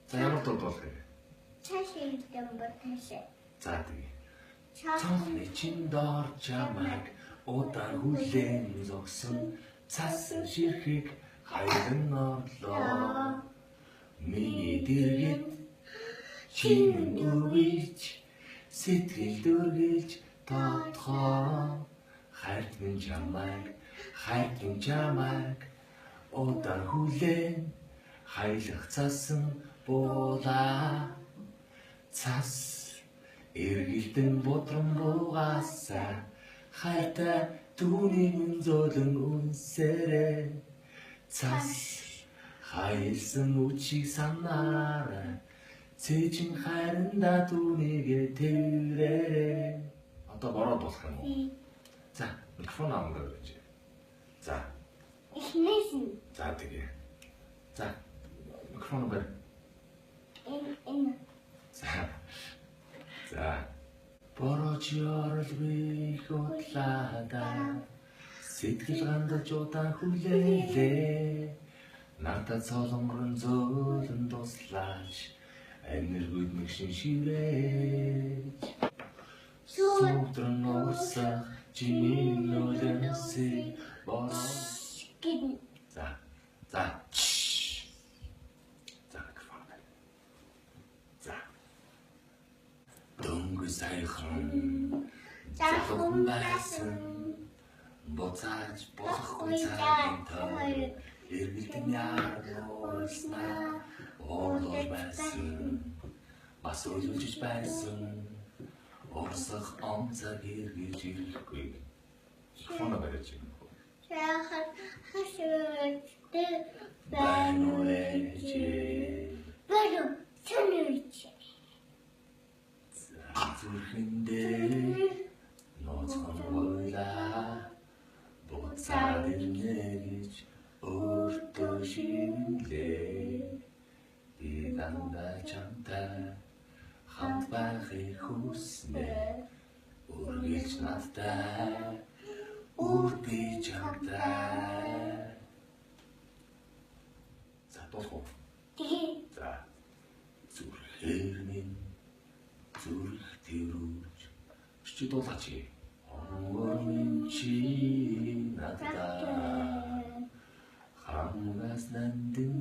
За ямар дуу болох вэ? Цаашаа идэмбэр таашаа. За тэгээ. Цонхны чин доор чамайг удаан хүлээн зогсон цасан ширхэг хайрын орлоо. Миний дэргэд чинь үргэлж сэтгэл дөргилж тоотхоо. Хайртан чамайг удаан хүлээн хайлах цасан буулаа. Цас эргэлдэн бодрон буугаасаа хайртай түүний үнзөлөн үнсээрээ. Цас хайлсан үчиг санаарай цээжин хайранда түүнийгээ тэрээрээ. Одоо бороод болох юм уу? За микрофон аваад байж. За. Эхнээс. За тэгээ. За микрофон бэр. Энэ. За. Борооч ёрлгүй хутлаада сэтгэл гандаж удаан хүлээлээ. Надад солонгорон зөөлөн туслаач энергүүд мэгшин шиврээж. Сүтрэн уусах чиний нөлөөсөй бос. За. Дөнгөж саяхан захын байсан боцааж болохгүй цагийн тоо эргэлдэн яарнуулснаа орлож байсан бас үйлж байсан орсох онцаг эргэж ирэхгүй. Фона барьж юм. Яахан хашигтэй Бануулж Бэрү чөнөж зүрхэндээ ноцхон бойлаа буцаад ирнэ гэж өөртөө шивнэлээ. Би дандаа чамтай хамт байхыг хүснэ үргэлж надтай үрби чамтай. За дуусах. За зүрхээр минь зүрх тэрүүж чи дуулаач. Онгор минь чи надтай хамгаас нандин